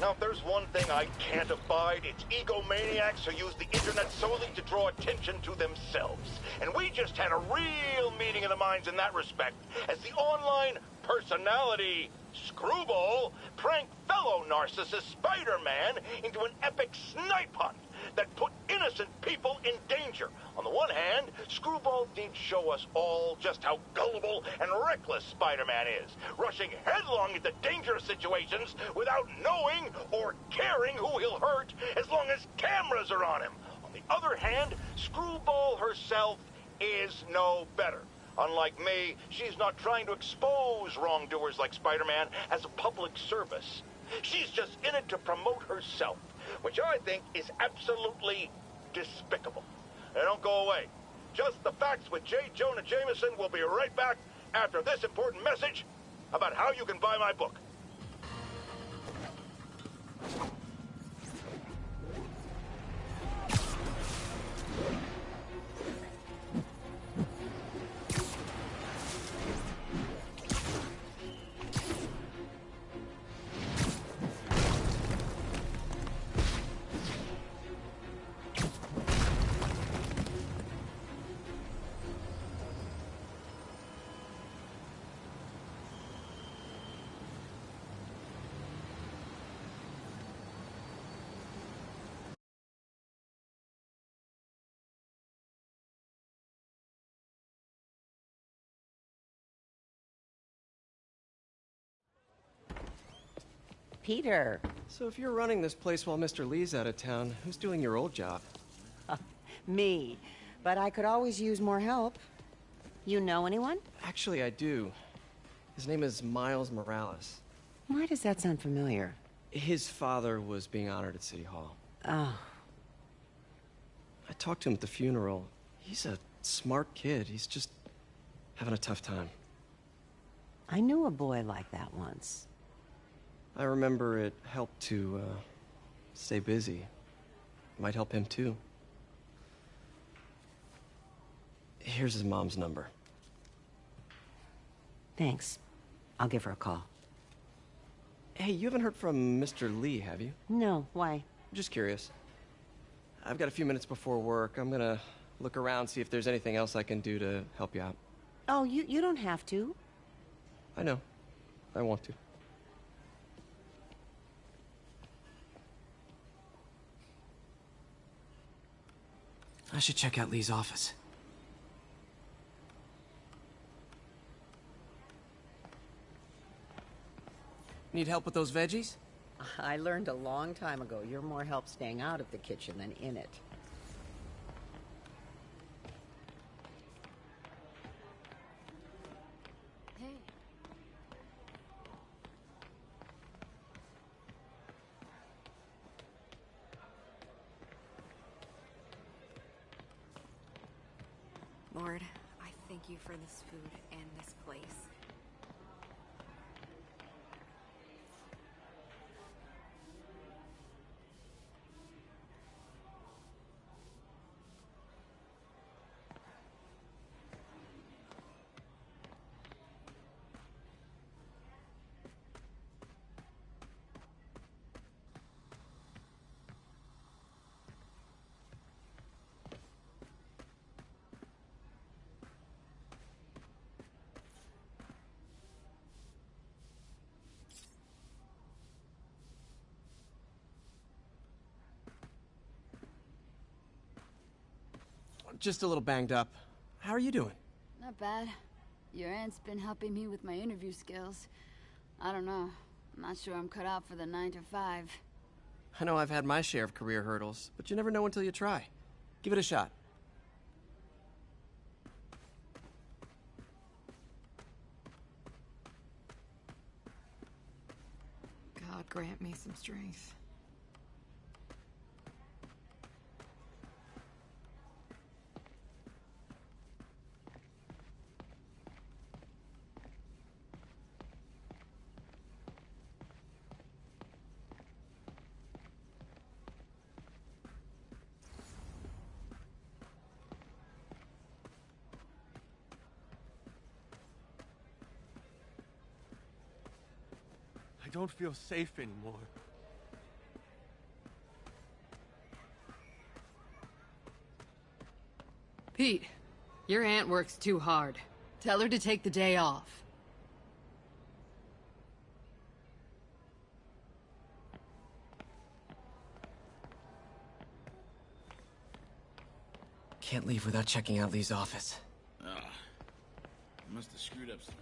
Now, if there's one thing I can't abide, it's egomaniacs who use the internet solely to draw attention to themselves. And we just had a real meeting of the minds in that respect, as the online personality Screwball pranked fellow narcissist Spider-Man into an epic snipe hunt that put innocent people in danger. On the one hand, Screwball did show us all just how gullible and reckless Spider-Man is, rushing headlong into dangerous situations without knowing or caring who he'll hurt as long as cameras are on him. On the other hand, Screwball herself is no better. Unlike me, she's not trying to expose wrongdoers like Spider-Man as a public service. She's just in it to promote herself, which I think is absolutely despicable. Now don't go away. Just the Facts with J. Jonah Jameson will be right back after this important message about how you can buy my book. Peter. So if you're running this place while Mr. Lee's out of town, who's doing your old job? Me. But I could always use more help. You know anyone? Actually, I do. His name is Miles Morales. Why does that sound familiar? His father was being honored at City Hall. Oh. I talked to him at the funeral. He's a smart kid. He's just having a tough time. I knew a boy like that once. I remember it helped to, stay busy. Might help him, too. Here's his mom's number. Thanks. I'll give her a call. Hey, you haven't heard from Mr. Lee, have you? No, why? Just curious. I've got a few minutes before work. I'm gonna look around, see if there's anything else I can do to help you out. Oh, you don't have to. I know. I want to. I should check out Lee's office. Need help with those veggies? I learned a long time ago you're more help staying out of the kitchen than in it. Hey. Lord, I thank you for this food and this place. Just a little banged up. How are you doing? Not bad. Your aunt's been helping me with my interview skills. I don't know. I'm not sure I'm cut out for the 9 to 5. I know I've had my share of career hurdles, but you never know until you try. Give it a shot. God grant me some strength. I don't feel safe anymore. Pete, your aunt works too hard. Tell her to take the day off. Can't leave without checking out Lee's office. I must have screwed up somewhere.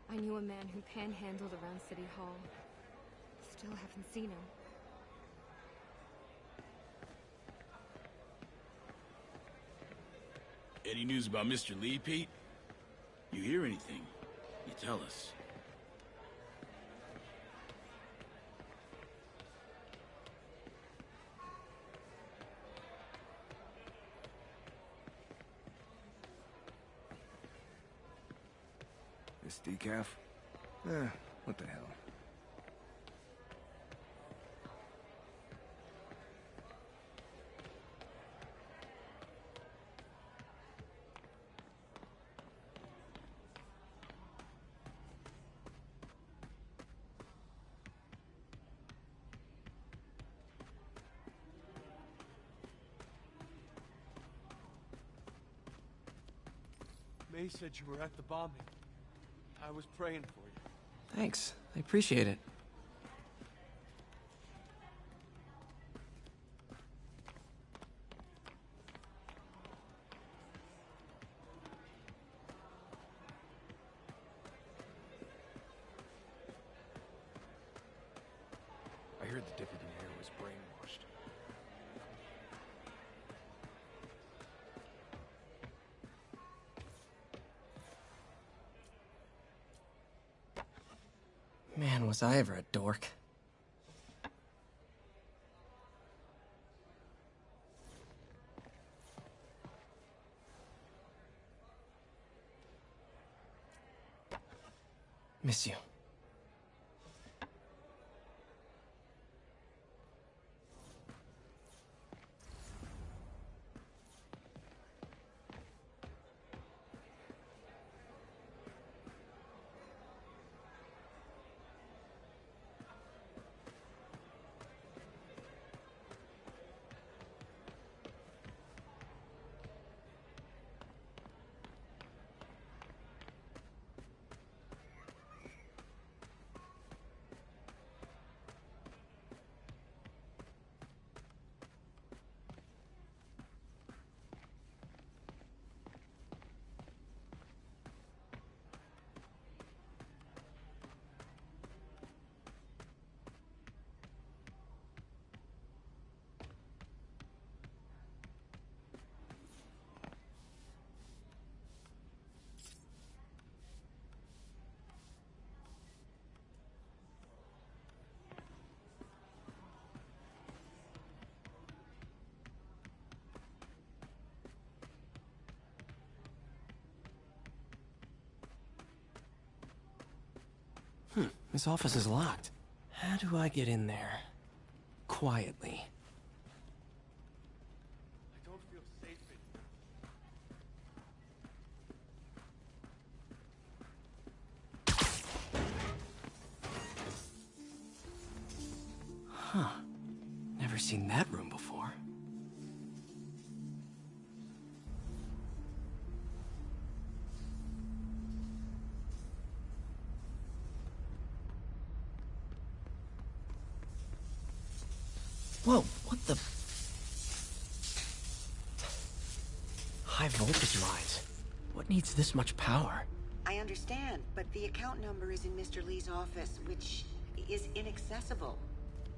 I knew a man who panhandled around City Hall. Still haven't seen him. Any news about Mr. Lee, Pete? You hear anything? You tell us. This decaf? What the hell? May said you were at the bombing. I was praying for you. Thanks. I appreciate it. I heard the deputy mayor was brainwashed. Man, was I ever a dork. Miss you. This office is locked. How do I get in there? Quietly. I don't feel safe in Huh. Never seen that room before. Whoa, what the? High voltage lines. What needs this much power? I understand, but the account number is in Mr. Lee's office, which is inaccessible.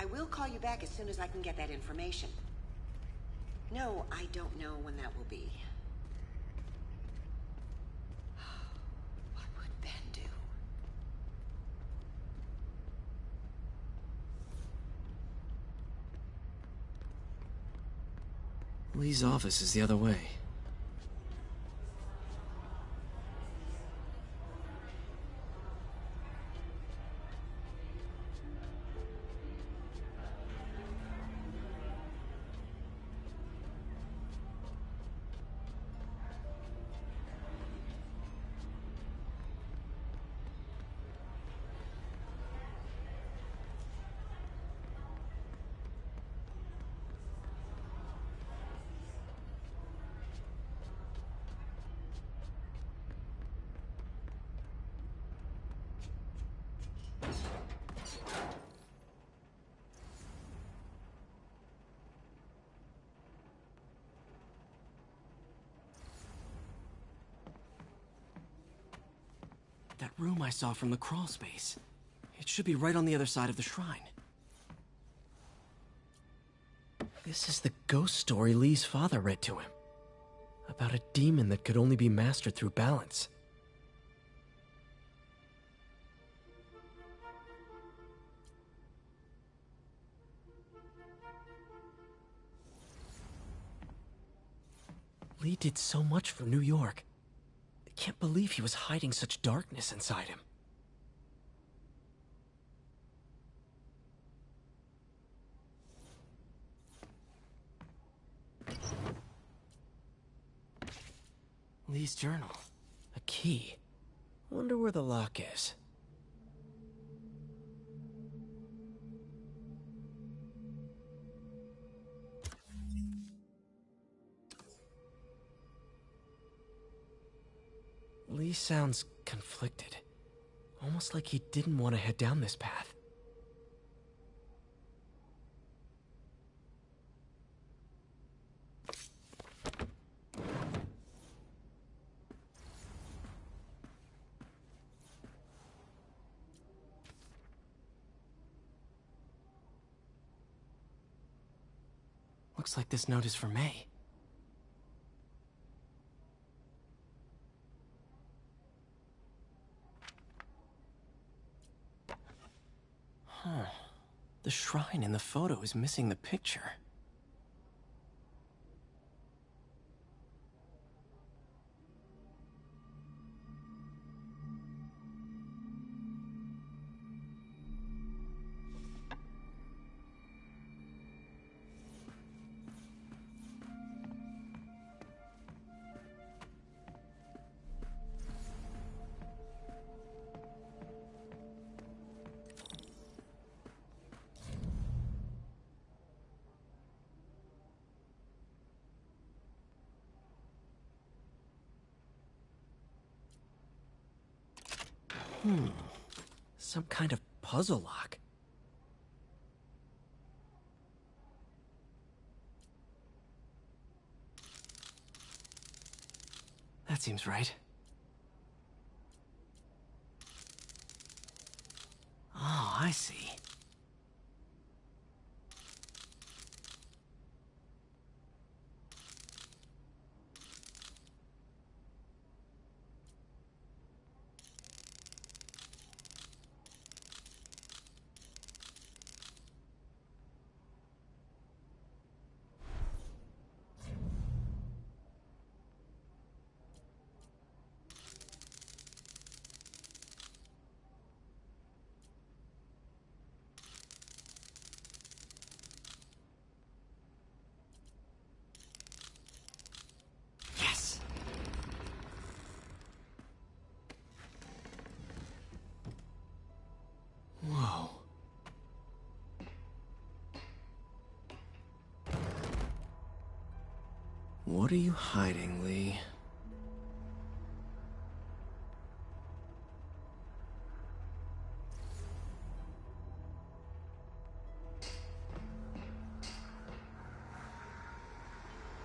I will call you back as soon as I can get that information. No, I don't know when that will be. What would Ben do? Lee's office is the other way. That room I saw from the crawl space. It should be right on the other side of the shrine. This is the ghost story Lee's father read to him. About a demon that could only be mastered through balance. Lee did so much for New York. I can't believe he was hiding such darkness inside him. Lee's journal. A key. Wonder where the lock is. Lee sounds conflicted. Almost like he didn't want to head down this path. Looks like this note is for May. Huh. The shrine in the photo is missing the picture. Some kind of puzzle lock. That seems right. Oh, I see. Whoa. What are you hiding, Lee?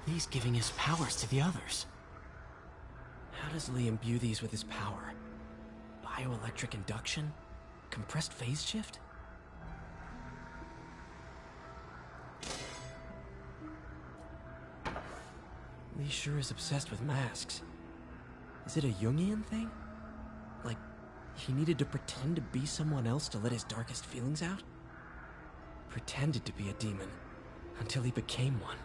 Lee's giving his powers to the others. How does Lee imbue these with his power? Bioelectric induction? Compressed phase shift? Lee sure is obsessed with masks. Is it a Jungian thing? Like, he needed to pretend to be someone else to let his darkest feelings out? Pretended to be a demon, until he became one.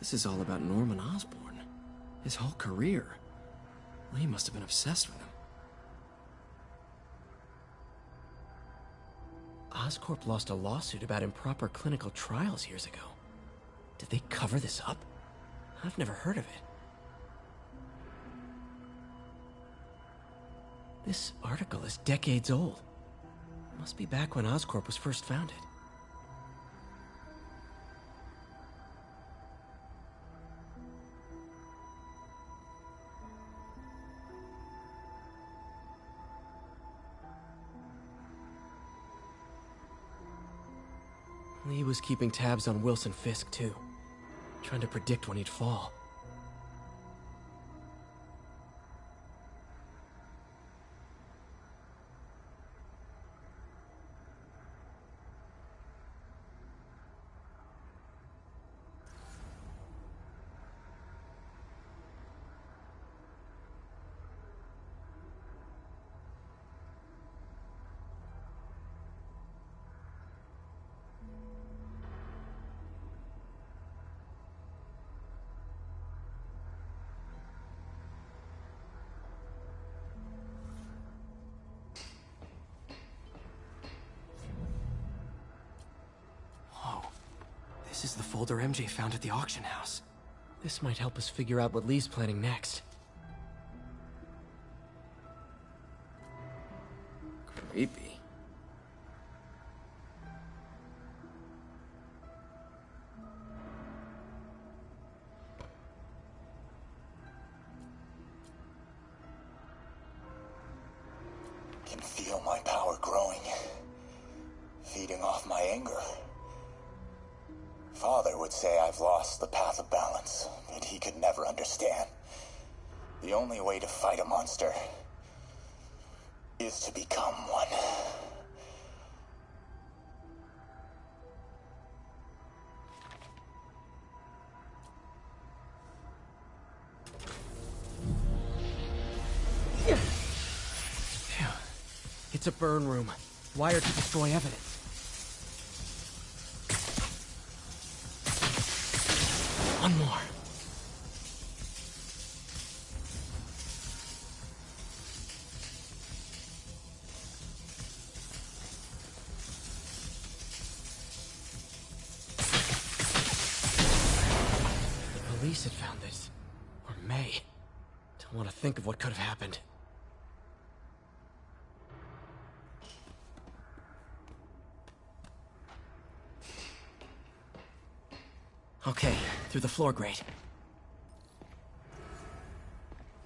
This is all about Norman Osborn. His whole career. Lee must have been obsessed with him. Oscorp lost a lawsuit about improper clinical trials years ago. Did they cover this up? I've never heard of it. This article is decades old. Must be back when Oscorp was first founded. Lee was keeping tabs on Wilson Fisk, too. Trying to predict when he'd fall. This is the folder MJ found at the auction house. This might help us figure out what Lee's planning next. Creepy. Can feel my power growing, feeding off my anger. Father would say I've lost the path of balance, but he could never understand. The only way to fight a monster is to become one. Phew. It's a burn room, wired to destroy evidence. One more. The police had found this. Or May. Don't want to think of what could have happened. Okay, through the floor grate.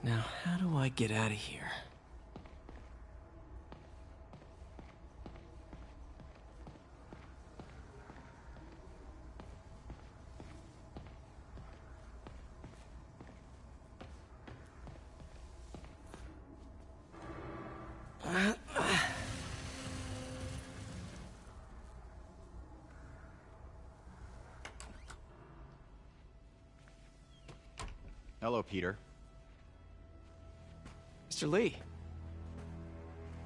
Now, how do I get out of here? Hello, Peter. Mr. Lee.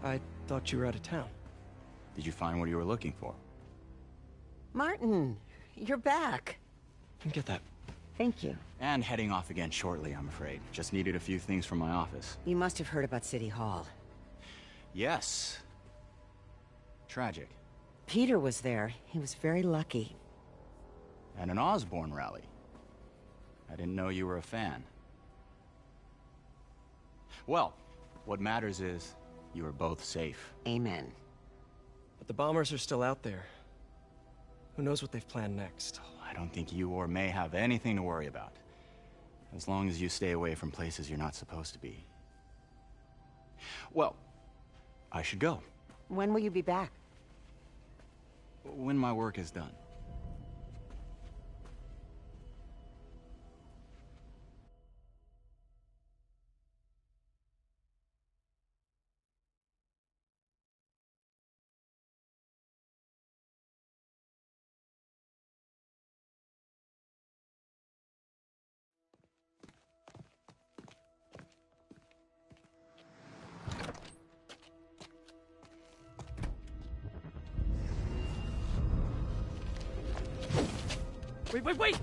I thought you were out of town. Did you find what you were looking for? Martin, you're back. Get that. Thank you. And heading off again shortly, I'm afraid. Just needed a few things from my office. You must have heard about City Hall. Yes. Tragic. Peter was there. He was very lucky. At an Osborn rally. I didn't know you were a fan. Well, what matters is you are both safe. Amen. But the bombers are still out there. Who knows what they've planned next? I don't think you or May have anything to worry about. As long as you stay away from places you're not supposed to be. Well, I should go. When will you be back? When my work is done. Wait!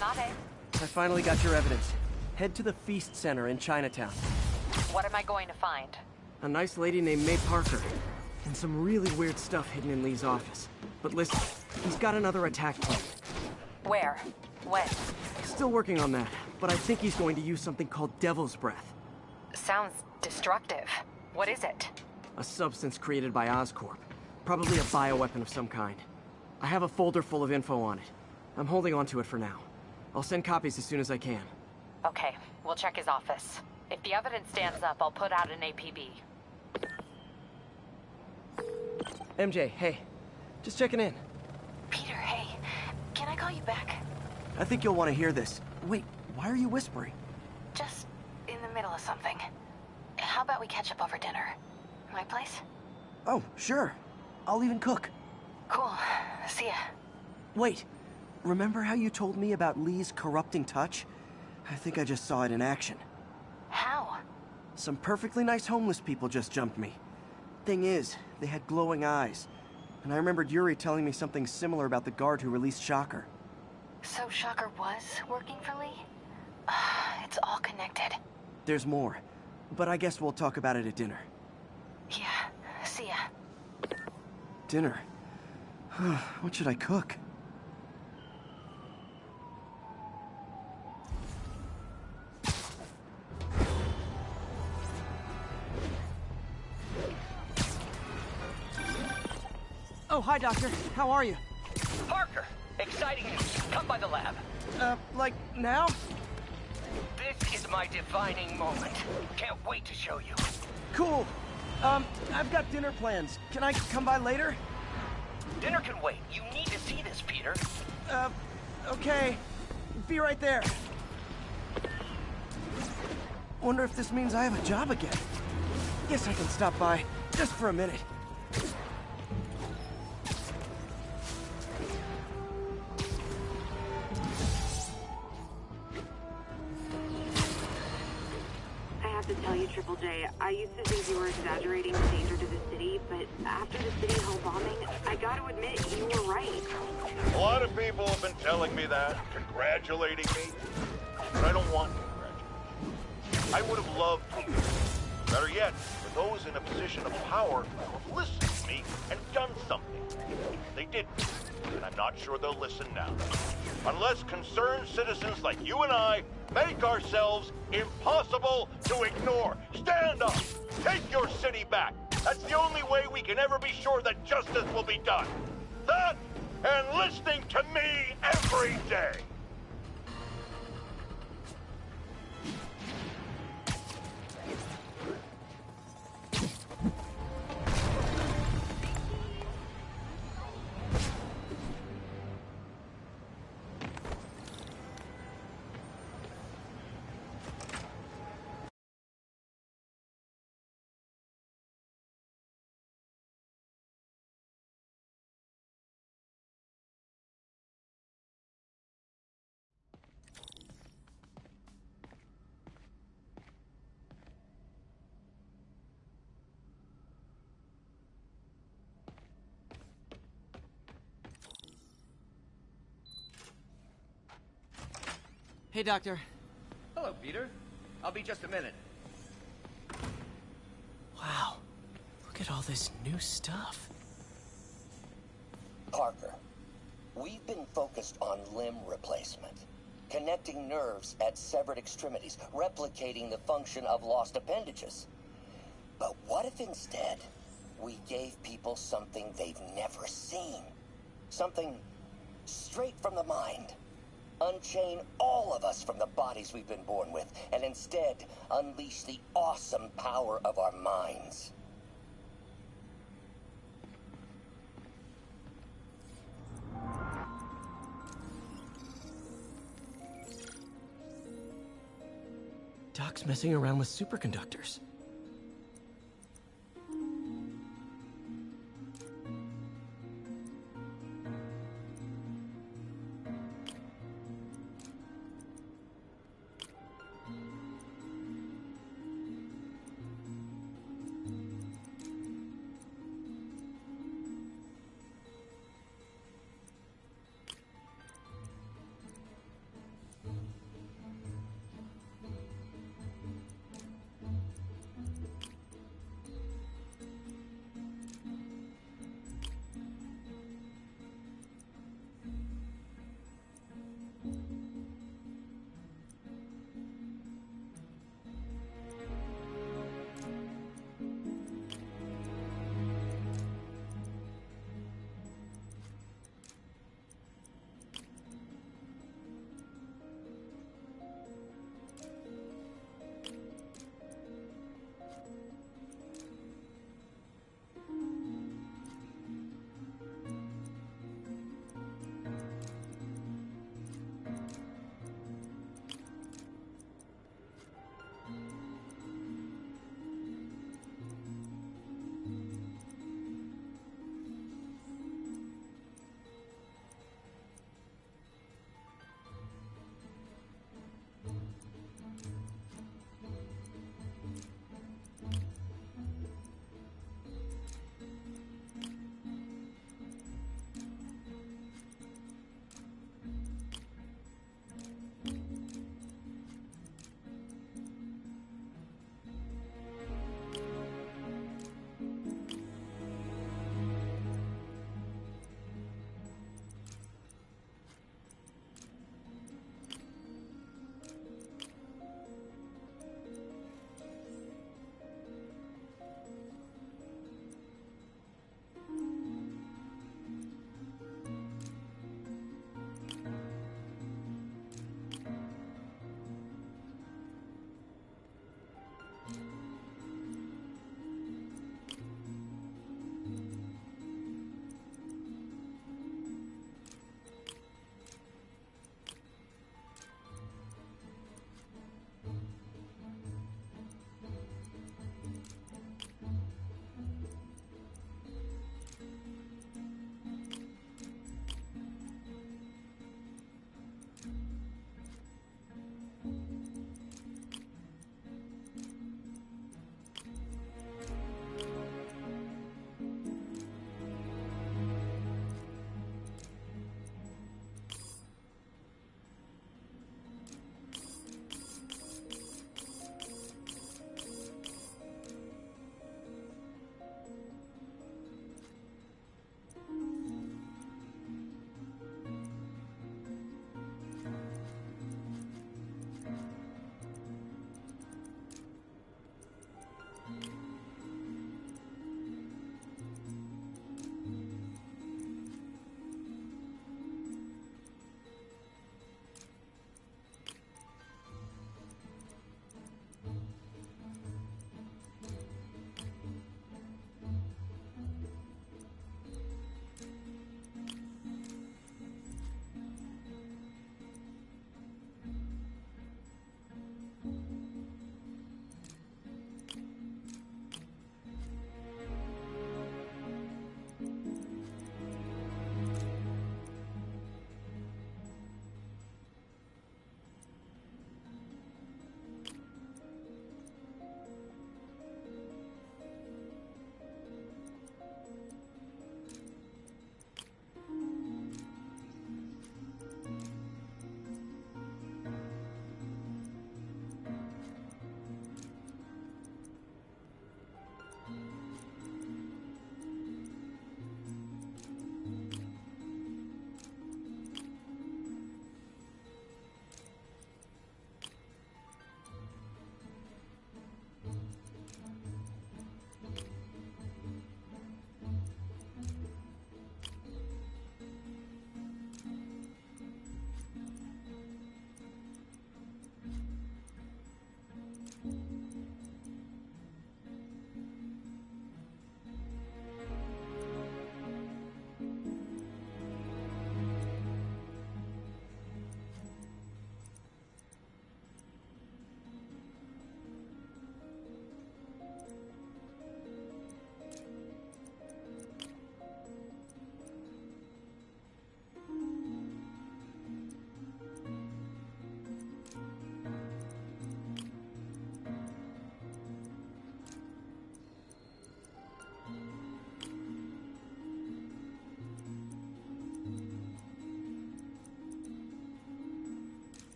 Tsunade. I finally got your evidence. Head to the Feast Center in Chinatown. What am I going to find? A nice lady named May Parker. And some really weird stuff hidden in Lee's office. But listen, he's got another attack plan. Where? When? Still working on that, but I think he's going to use something called Devil's Breath. Sounds destructive. What is it? A substance created by Oscorp. Probably a bioweapon of some kind. I have a folder full of info on it. I'm holding on to it for now. I'll send copies as soon as I can. Okay, we'll check his office. If the evidence stands up, I'll put out an APB. MJ, hey. Just checking in. Peter, hey. Can I call you back? I think you'll want to hear this. Wait, why are you whispering? Just in the middle of something. How about we catch up over dinner? My place? Oh, sure. I'll even cook. Cool. See ya. Wait. Remember how you told me about Lee's corrupting touch? I think I just saw it in action. How? Some perfectly nice homeless people just jumped me. Thing is, they had glowing eyes. And I remembered Yuri telling me something similar about the guard who released Shocker. So Shocker was working for Lee? It's all connected. There's more. But I guess we'll talk about it at dinner. Yeah, see ya. Dinner? What should I cook? Oh, hi, Doctor. How are you? Parker! Exciting news. Come by the lab. Like, now? This is my defining moment. Can't wait to show you. Cool. I've got dinner plans. Can I come by later? Dinner can wait. You need to see this, Peter. Okay. Be right there. Wonder if this means I have a job again. Guess I can stop by, just for a minute. Tell you, Triple J, I used to think you were exaggerating the danger to the city, but after the City Hall bombing, I gotta admit, you were right. A lot of people have been telling me that, congratulating me, but I don't want congratulations. I would have loved to. Better yet, for those in a position of power who have listened to me and done something. They didn't, and I'm not sure they'll listen now. Unless concerned citizens like you and I make ourselves impossible to ignore. Stand up! Take your city back! That's the only way we can ever be sure that justice will be done. That, and listening to me every day! Hey, Doctor. Hello, Peter. I'll be just a minute. Wow. Look at all this new stuff. Parker, we've been focused on limb replacement. Connecting nerves at severed extremities, replicating the function of lost appendages. But what if instead, we gave people something they've never seen? Something straight from the mind. Unchain all of us from the bodies we've been born with, and instead unleash the awesome power of our minds. Doc's messing around with superconductors.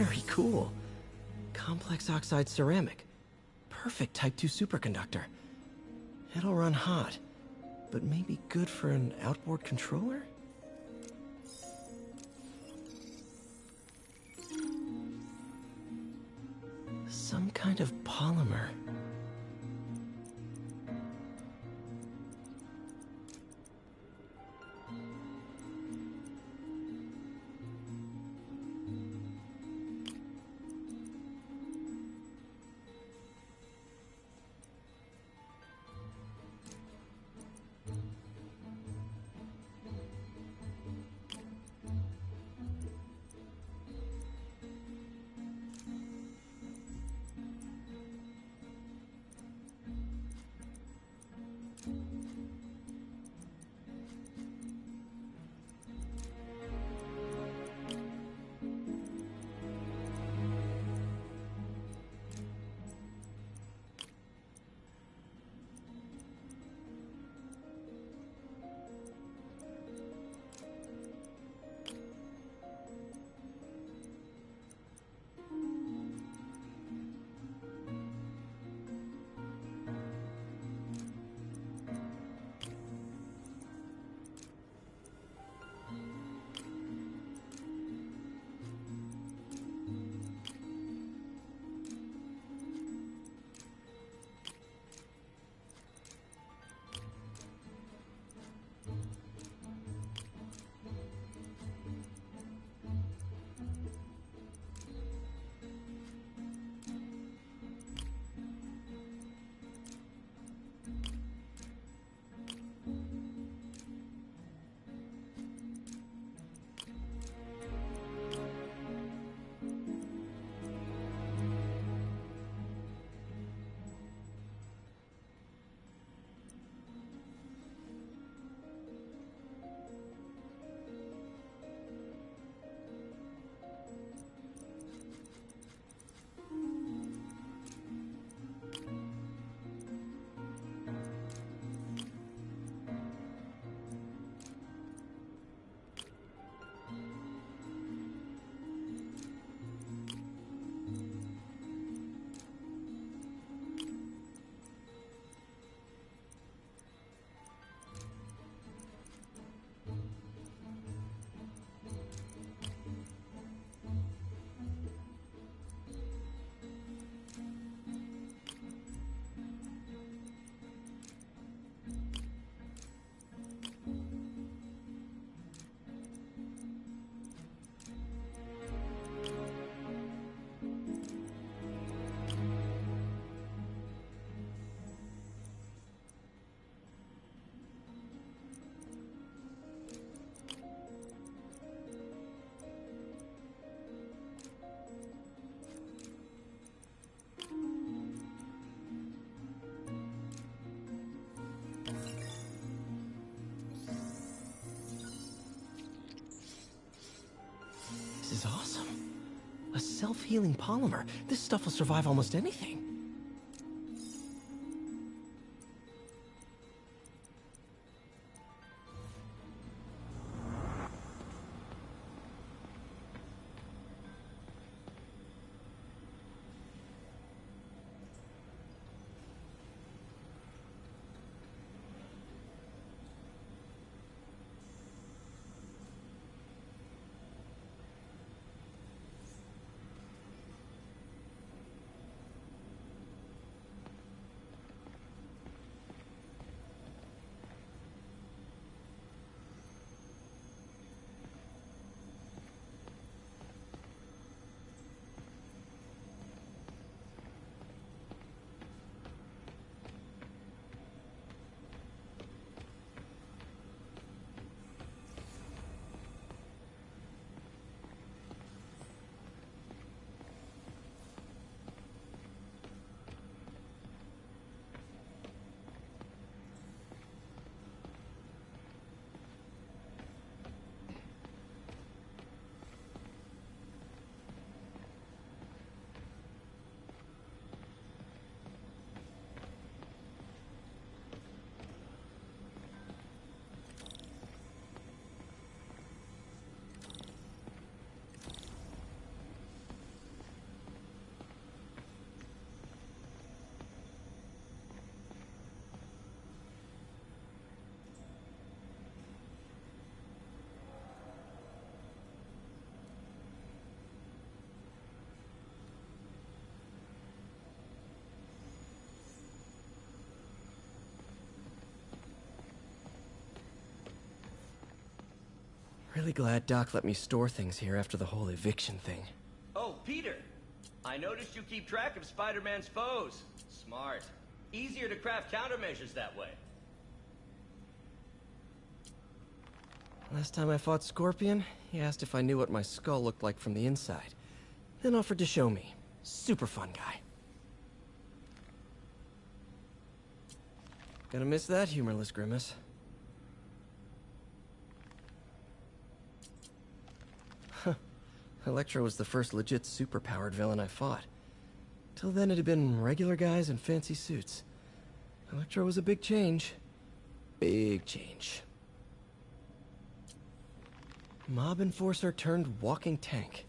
Very cool. Complex oxide ceramic. Perfect Type 2 superconductor. It'll run hot, but maybe good for an outboard controller? Some kind of polymer. This is awesome. A self-healing polymer. This stuff will survive almost anything. Really glad Doc let me store things here after the whole eviction thing. Oh, Peter! I noticed you keep track of Spider-Man's foes. Smart. Easier to craft countermeasures that way. Last time I fought Scorpion, he asked if I knew what my skull looked like from the inside. Then offered to show me. Super fun guy. Gonna miss that humorless grimace. Huh. Electro was the first legit superpowered villain I fought. Till then it had been regular guys in fancy suits. Electro was a big change. Big change. Mob enforcer turned walking tank.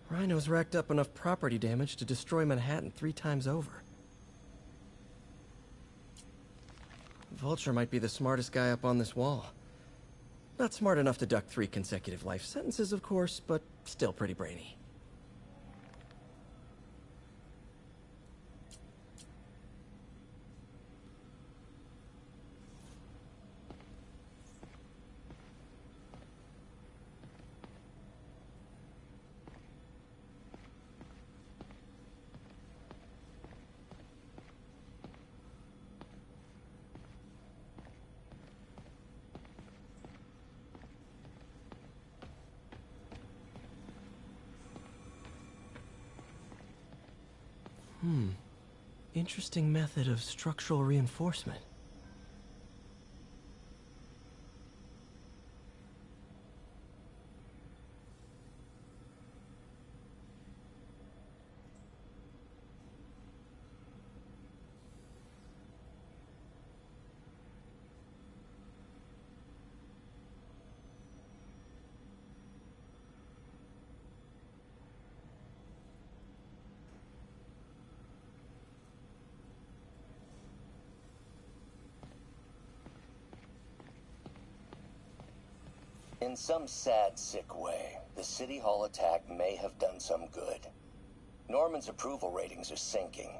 Rhino's racked up enough property damage to destroy Manhattan 3 times over. Vulture might be the smartest guy up on this wall. Not smart enough to duck 3 consecutive life sentences, of course, but still pretty brainy. Interesting method of structural reinforcement. In some sad, sick way, the City Hall attack may have done some good. Norman's approval ratings are sinking.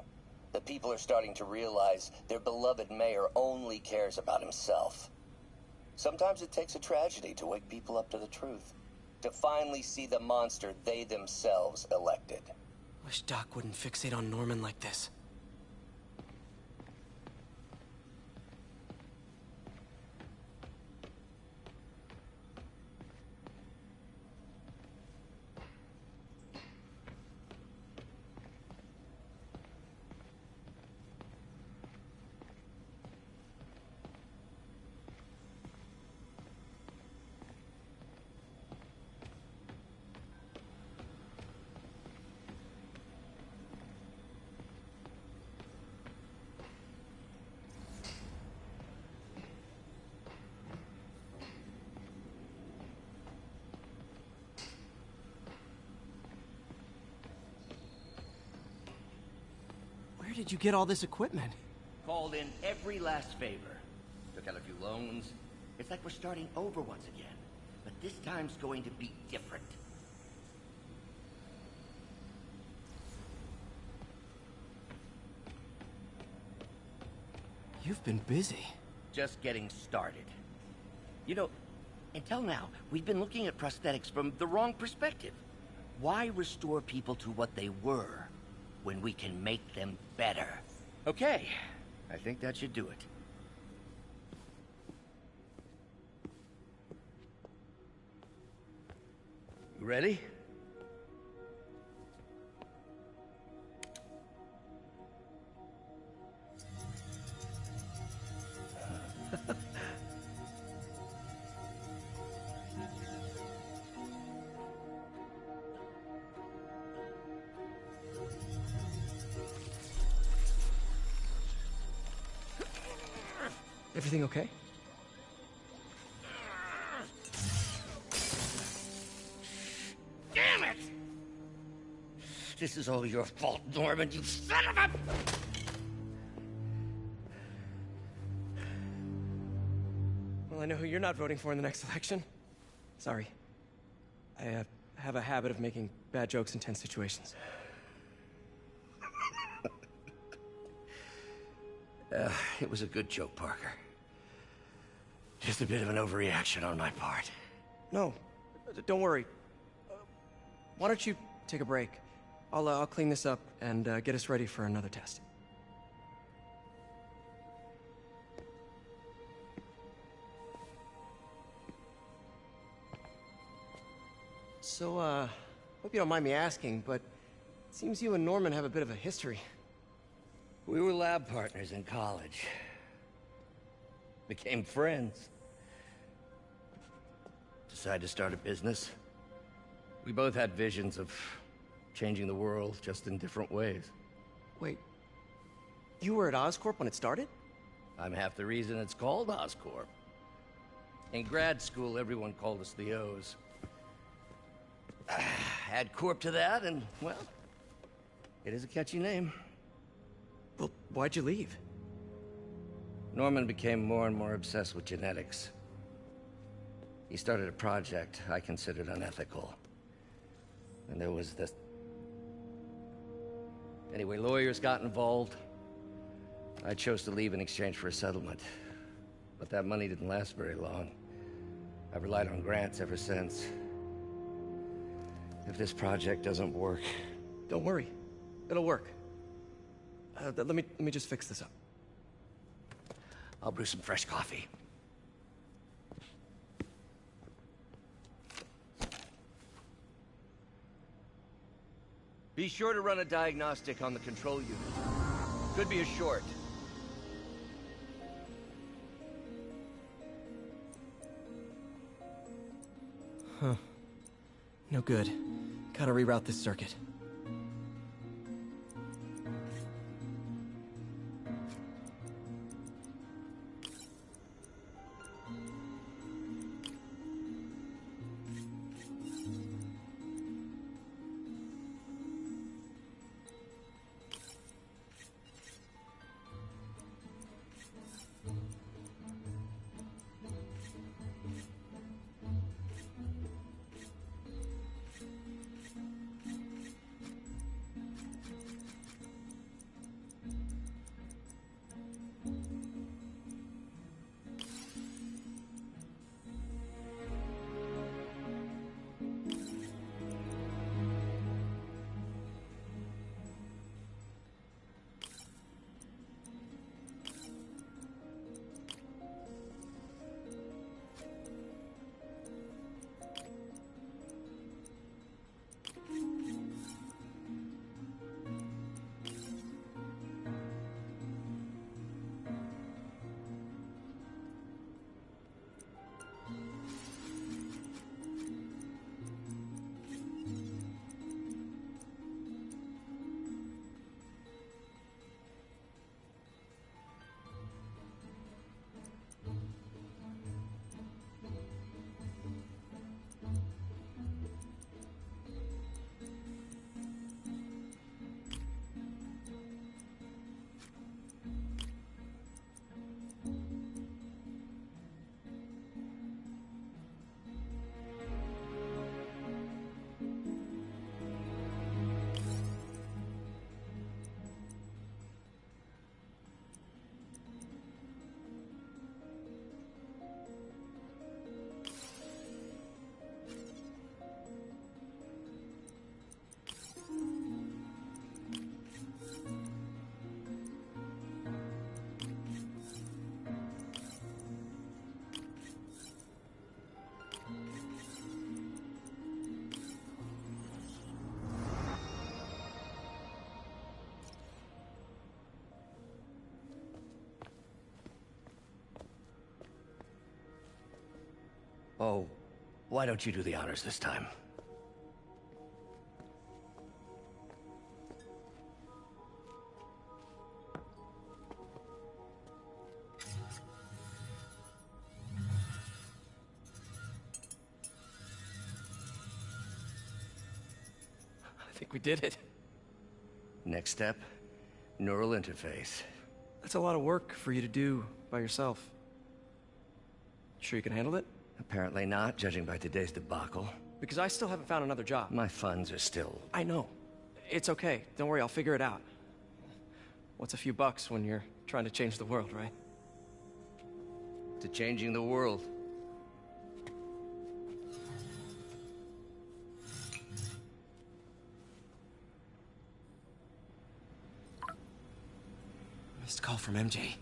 The people are starting to realize their beloved mayor only cares about himself. Sometimes it takes a tragedy to wake people up to the truth, to finally see the monster they themselves elected. Wish Doc wouldn't fixate on Norman like this. Where did you get all this equipment? Called in every last favor. Took out a few loans. It's like we're starting over once again. But this time's going to be different. You've been busy. Just getting started. You know, until now, we've been looking at prosthetics from the wrong perspective. Why restore people to what they were when we can make them better? Okay, I think that should do it. You ready? Everything okay? Damn it! This is all your fault, Norman, you son of a... Well, I know who you're not voting for in the next election. Sorry. I have a habit of making bad jokes in tense situations. It was a good joke, Parker. Just a bit of an overreaction on my part. No, don't worry. Why don't you take a break? I'll clean this up and get us ready for another test. So, hope you don't mind me asking, but it seems you and Norman have a bit of a history. We were lab partners in college. Became friends. Decided to start a business. We both had visions of changing the world, just in different ways. Wait, you were at Oscorp when it started? I'm half the reason it's called Oscorp. In grad school, everyone called us the O's. Add Corp to that, and, well, it is a catchy name. Well, why'd you leave? Norman became more and more obsessed with genetics. He started a project I considered unethical. And there was this... Anyway, lawyers got involved. I chose to leave in exchange for a settlement. But that money didn't last very long. I've relied on grants ever since. If this project doesn't work... Don't worry. It'll work. Let me just fix this up. I'll brew some fresh coffee. Be sure to run a diagnostic on the control unit. Could be a short. Huh. No good. Gotta reroute this circuit. Oh, why don't you do the honors this time? I think we did it. Next step, neural interface. That's a lot of work for you to do by yourself. Sure you can handle it? Apparently not, judging by today's debacle. Because I still haven't found another job. My funds are still... I know. It's okay. Don't worry, I'll figure it out. What's a few bucks when you're trying to change the world, right? To changing the world. Missed call from MJ.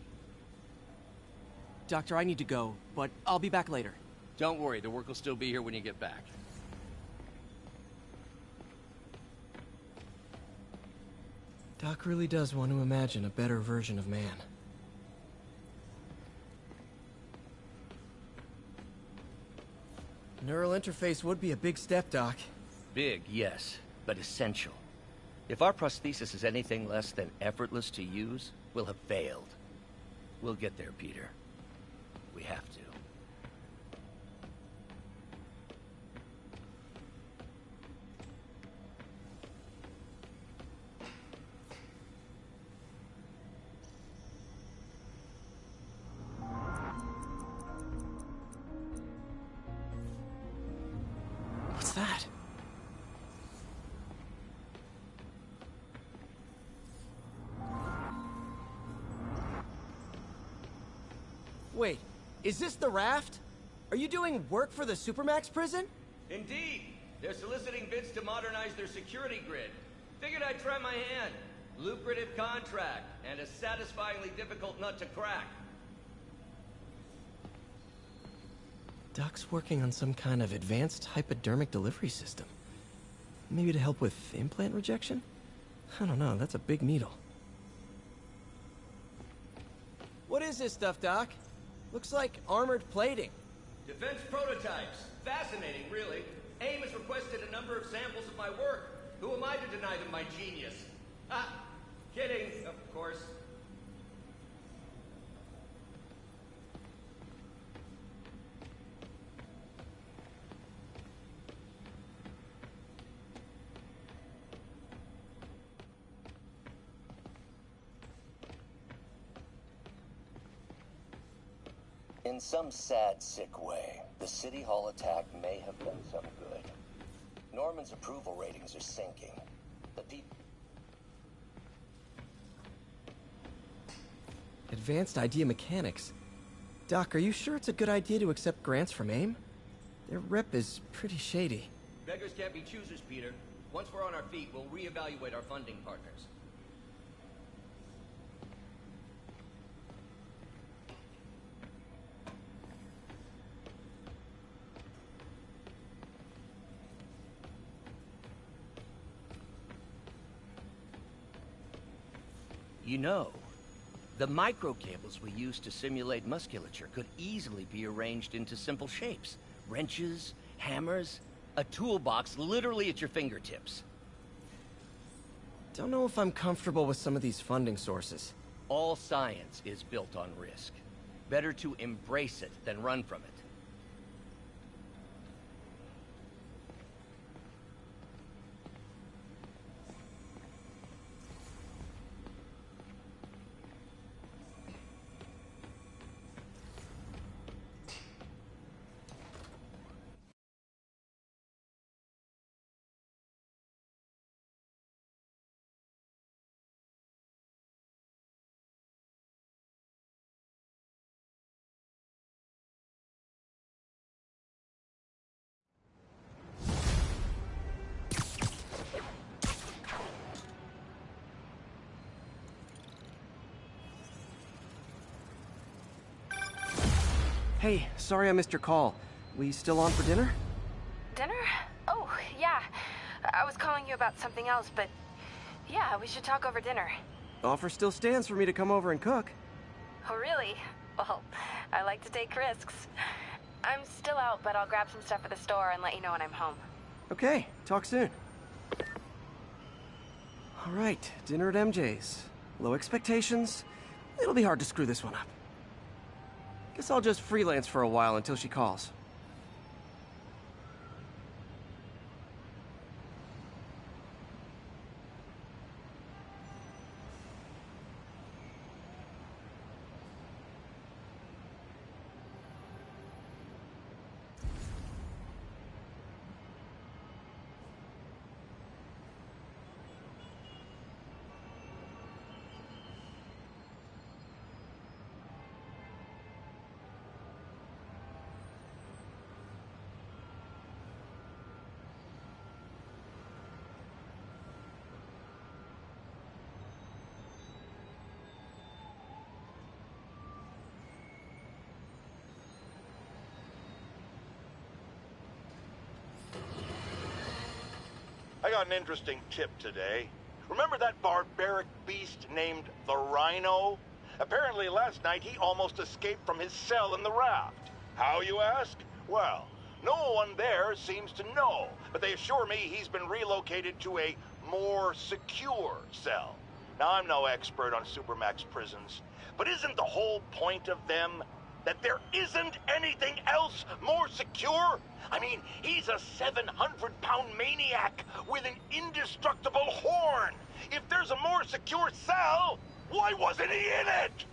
Doctor, I need to go, but I'll be back later. Don't worry, the work will still be here when you get back. Doc really does want to imagine a better version of man. Neural interface would be a big step, Doc. Big, yes, but essential. If our prosthesis is anything less than effortless to use, we'll have failed. We'll get there, Peter. We have to. What's that? Wait, is this the raft? Are you doing work for the Supermax prison? Indeed. They're soliciting bids to modernize their security grid. Figured I'd try my hand. Lucrative contract, and a satisfyingly difficult nut to crack. Doc's working on some kind of advanced hypodermic delivery system. Maybe to help with implant rejection? I don't know, that's a big needle. What is this stuff, Doc? Looks like armored plating. Defense prototypes. Fascinating, really. AIM has requested a number of samples of my work. Who am I to deny them my genius? Ah, kidding, of course. In some sad, sick way, the City Hall attack may have done some good. Norman's approval ratings are sinking. The people... Advanced idea mechanics. Doc, are you sure it's a good idea to accept grants from AIM? Their rep is pretty shady. Beggars can't be choosers, Peter. Once we're on our feet, we'll reevaluate our funding partners. You know, the microcables we use to simulate musculature could easily be arranged into simple shapes. Wrenches, hammers, a toolbox literally at your fingertips. Don't know if I'm comfortable with some of these funding sources. All science is built on risk. Better to embrace it than run from it. Hey, sorry I missed your call. We still on for dinner? Dinner? Oh, yeah. I was calling you about something else, but yeah, we should talk over dinner. Offer still stands for me to come over and cook. Oh, really? Well, I like to take risks. I'm still out, but I'll grab some stuff at the store and let you know when I'm home. Okay, talk soon. All right, dinner at MJ's. Low expectations. It'll be hard to screw this one up. Guess I'll just freelance for a while until she calls. I got an interesting tip today. Remember that barbaric beast named the Rhino? Apparently last night he almost escaped from his cell in the raft. How, you ask? Well, no one there seems to know, but they assure me he's been relocated to a more secure cell. Now, I'm no expert on Supermax prisons, but isn't the whole point of them that there isn't anything else more secure? I mean, he's a 700-pound maniac with an indestructible horn. If there's a more secure cell, why wasn't he in it?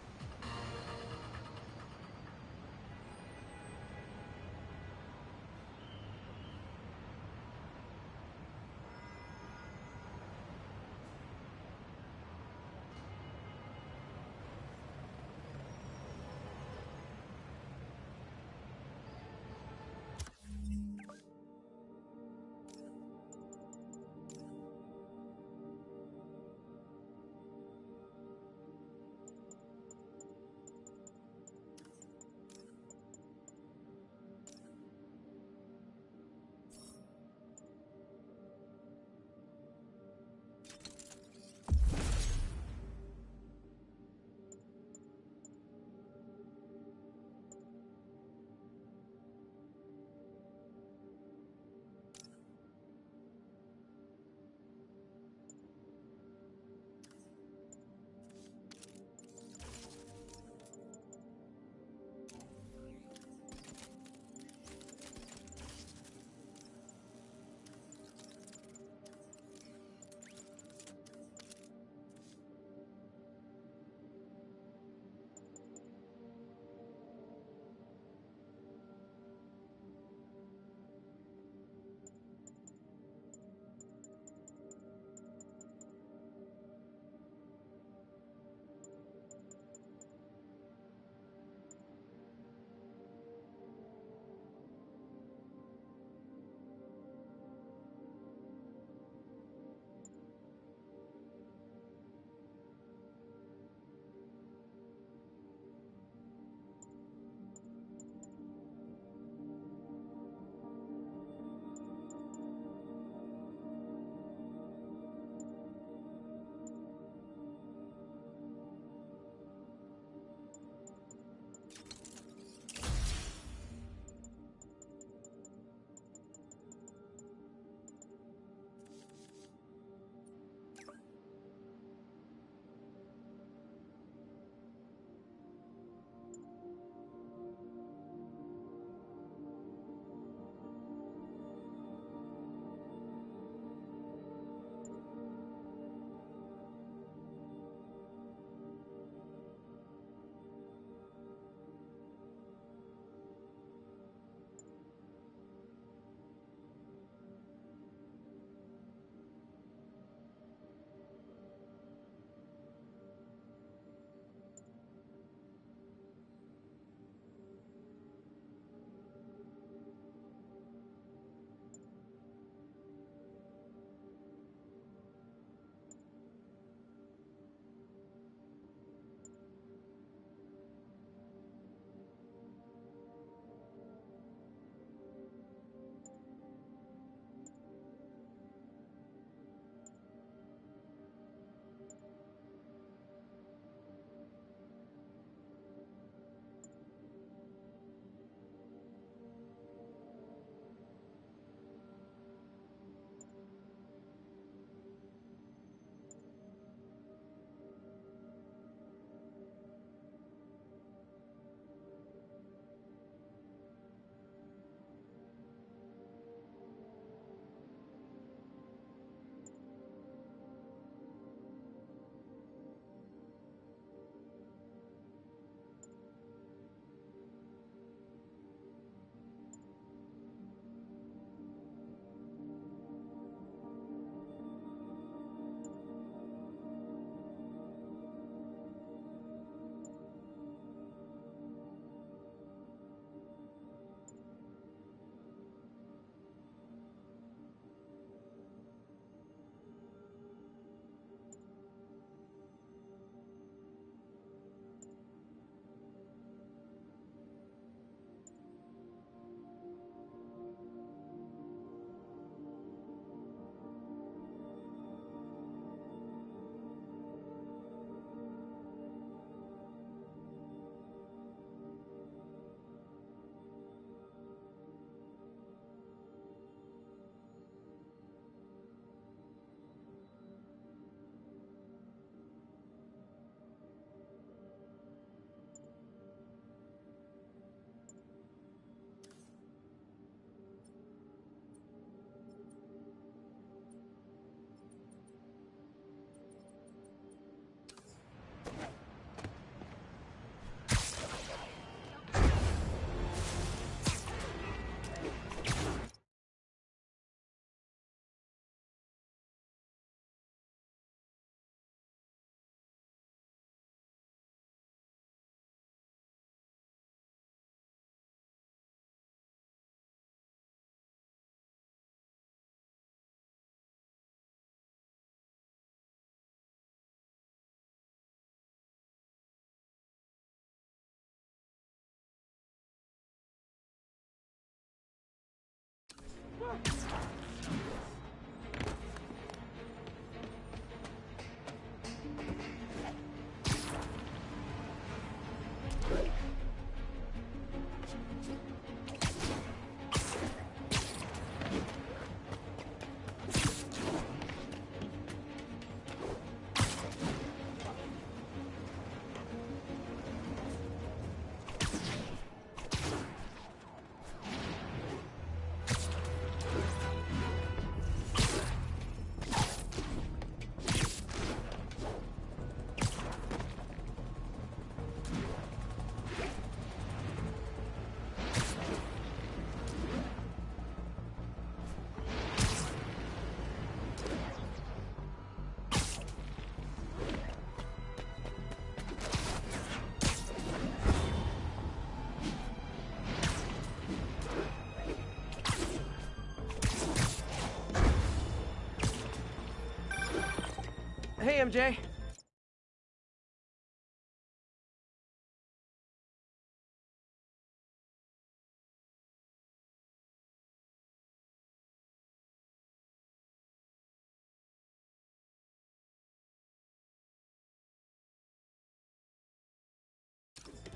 Hey, MJ.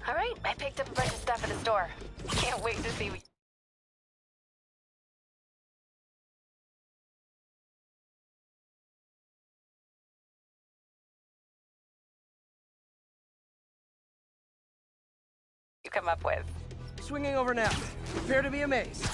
All right, I picked up a bunch of stuff at the store. Can't wait to see what you come up with. Swinging over now. Prepare to be amazed.